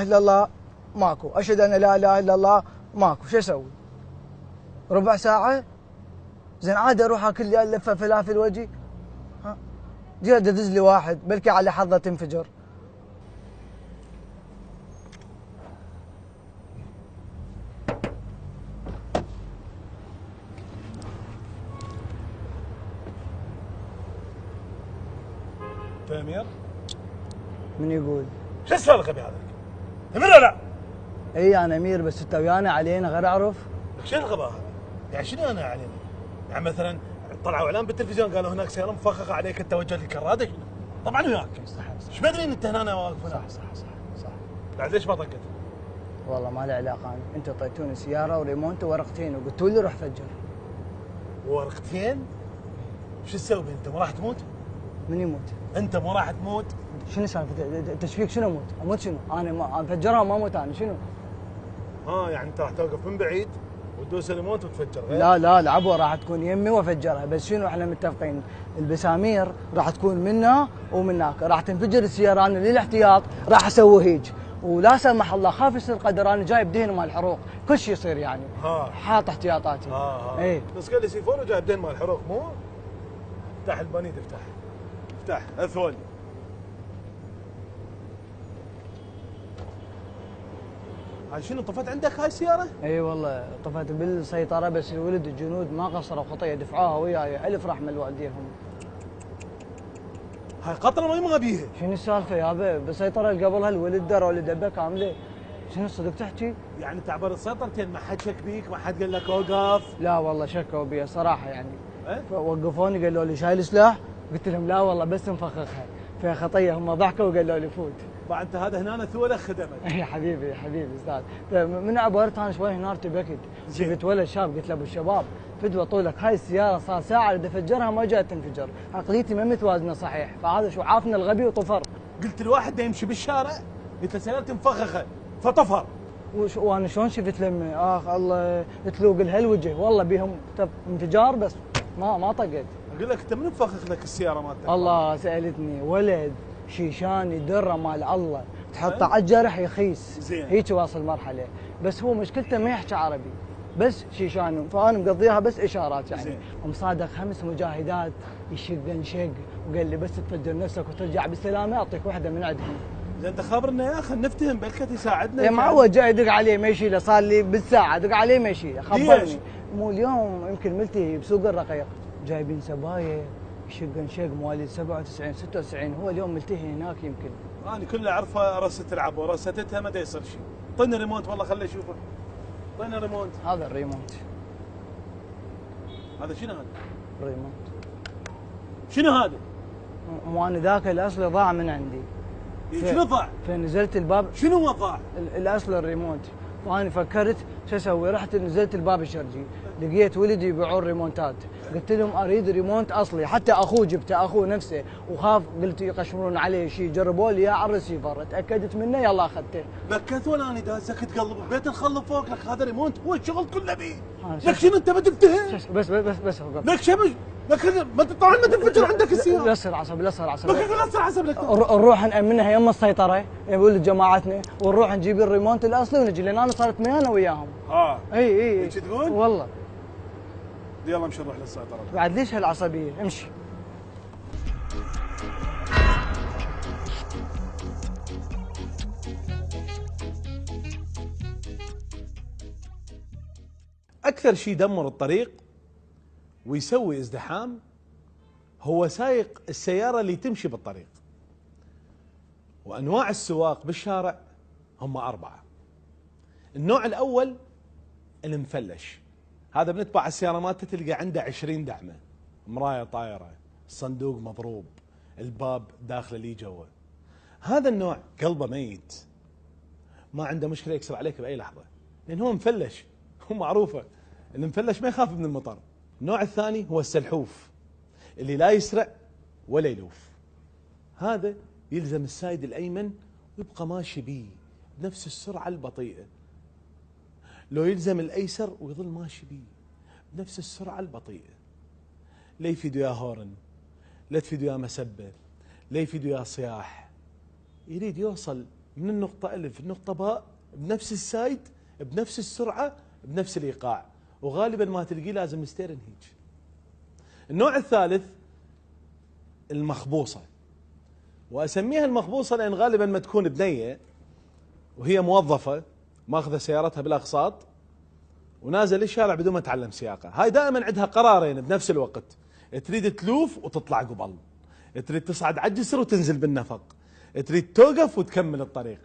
الا الله ماكو، اشهد ان لا اله الا الله ماكو، شو اسوي؟ ربع ساعة؟ زين عادي اروح اكل لي لفة فلافل واجي؟ ها؟ جي ادز لي واحد بلكي على حظه تنفجر. انت امير؟ من يقول؟ شو السؤال الغبي هذا؟ امير ولا لا؟ اي انا امير، بس انت ويانا علينا غير اعرف. لك شو الغباء هذا؟ يعني شنو انا علينا؟ يعني مثلا طلعوا اعلان بالتلفزيون قالوا هناك سياره مفخخه عليك التوجه للكراده شنو؟ طبعا وياك. صح ايش مدري ان انت هنا واقف هنا؟ صح. بعد ليش ما طقت؟ والله ما له علاقه، انت اعطيتوني سياره وريمونت وورقتين وقلتوا لي روح فجر. ورقتين؟ شو تسوي انت؟ مو راح تموت؟ من يموت؟ انت مو راح تموت؟ شنو سالفه التشفيك؟ شنو اموت؟ اموت شنو؟ انا ما انفجرها وما اموت انا شنو؟ يعني انت راح توقف من بعيد وتدوس الريموت وتفجر غير؟ لا العبوه راح تكون يمي وافجرها، بس شنو احنا متفقين البسامير راح تكون منا ومناك، راح تنفجر السياره، انا للاحتياط راح اسوي هيج، ولا سمح الله خاف يصير قدر انا جايب دهن مال الحروق، كل شيء يصير يعني. حاط احتياطاتي. ايه بس قال لي سيفون وجايب دهن مال الحروق مو؟ افتح البنيد افتح اثول. هاي شنو طفت عندك هاي السيارة؟ اي والله طفت بالسيطرة، بس الولد الجنود ما قصروا خطية دفعوها وياي، الف رحمة لوالديهم. هاي قطرة ما بيها. شنو السالفة يابا؟ بالسيطرة اللي قبلها الولد دروا الدبة كاملة. شنو صدق تحكي؟ يعني تعبر السيطرتين ما حد شك بيك؟ ما حد قال لك اوقف؟ لا والله شكوا بي صراحة يعني. وقفوني قالوا لي شايل سلاح؟ قلت لهم لا والله بس مفخخها، فيها خطية، هم ضحكوا وقالوا لي فوت. بعد انت هذا هنا ثوله خدمك. يا حبيبي استاذ، من عبرت انا شوي هنا ارتبكت، شفت ولد شاب قلت له ابو الشباب فدوه طولك، هاي السياره صار ساعه بدي افجرها ما جات تنفجر، عقليتي ما متوازنه صحيح، فهذا شو عافنا الغبي وطفر. قلت الواحد ده يمشي بالشارع قلت له سيارتي مفخخه فطفر. وانا شلون شفت لمي؟ اخ الله تلوق الهالوجه والله بيهم انفجار، بس ما طقت. اقول لك انت من مفخخ لك السياره مالتك؟ الله سالتني ولد شيشاني دره مال الله، تحطه على الجرح يخيس. زين. هيك واصل مرحله، بس هو مشكلته ما يحكي عربي، بس شيشان، فانا مقضيها بس اشارات يعني. زين. ومصادق 5 مجاهدات يشق شق، وقال لي بس تفجر نفسك وترجع بالسلامه اعطيك واحده من عندهم. زين انت خابرنا يا اخي نفتهم بلكت يساعدنا. يا معود جاي يدق عليه ما يشيله، صار لي بالساعه دق عليه ما يشيله، خبرني. ليش؟ مو اليوم يمكن ملتهي بسوق الرقيق، جايبين سبايك يشق مواليد 97 96، هو اليوم ملتهي هناك يمكن. انا كله اعرفه رست تلعب ورستها ما يصير شيء. طينا ريموت والله خليه يشوفه. طينا ريموت. هذا الريموت. هذا شنو هذا؟ ريموت. شنو هذا؟ مو انا ذاك الاصلي ضاع من عندي. شنو ضاع؟ فنزلت الباب. شنو ضاع؟ الاصل الريموت، فاني فكرت شو اسوي، رحت نزلت الباب الشرجي، لقيت ولدي يبيعون ريمونتات، قلت لهم اريد ريمونت اصلي، حتى اخوه جبته اخوه نفسه، وخاف قلت يقشمرون عليه شيء، جربوا لي اياه على الريسيفر، تاكدت منه يلا اخذته. بكت ولا اني داسك تقلب ببيت الخل فوق لك هذا ريموت هو الشغل كله بيه. لك شنو انت بتفتهم؟ بس لك شبش لك ما طبعا ما تنفجر عندك السياره. لا تصير عصب لا تصير عصب لك. نروح نامنها يم السيطره يقول جماعتنا، ونروح نجيب الريموت الاصلي ونجي، لان انا صارت ميانه وياهم. اي ايش تقول؟ والله. يلا امشي نروح للسيطره. بعد ليش هالعصبيه؟ امشي. اكثر شيء يدمر الطريق ويسوي ازدحام هو سايق السياره اللي تمشي بالطريق. وانواع السواق بالشارع هم 4. النوع الاول المفلش، هذا بنتبع السياره مالته تلقى عنده 20 دعمه، مرايه طايره، الصندوق مضروب، الباب داخله لي جوا. هذا النوع قلبه ميت، ما عنده مشكله يكسر عليك باي لحظه، لان هو مفلش، هو معروفه المفلش ما يخاف من المطر. النوع الثاني هو السلحوف اللي لا يسرع ولا يلوف، هذا يلزم السايد الايمن ويبقى ماشي بيه بنفس السرعه البطيئه، لو يلزم الايسر ويظل ماشي بيه بنفس السرعه البطيئه، لا يفيد وياه هورن، لا تفيد وياه مسبه، لا يفيد وياه صياح، يريد يوصل من النقطة ألف النقطة باء بنفس السايد بنفس السرعة بنفس الإيقاع، وغالبا ما تلقيه لازم ستيرن هيج. النوع الثالث المخبوصة، وأسميها المخبوصة لأن غالبا ما تكون بنية وهي موظفة ماخذة سيارتها بالأقساط ونازل الشارع بدون ما تعلم سياقة. هاي دائما عندها قرارين بنفس الوقت، تريد تلوف وتطلع قبل، تريد تصعد على الجسر وتنزل بالنفق، تريد توقف وتكمل الطريق.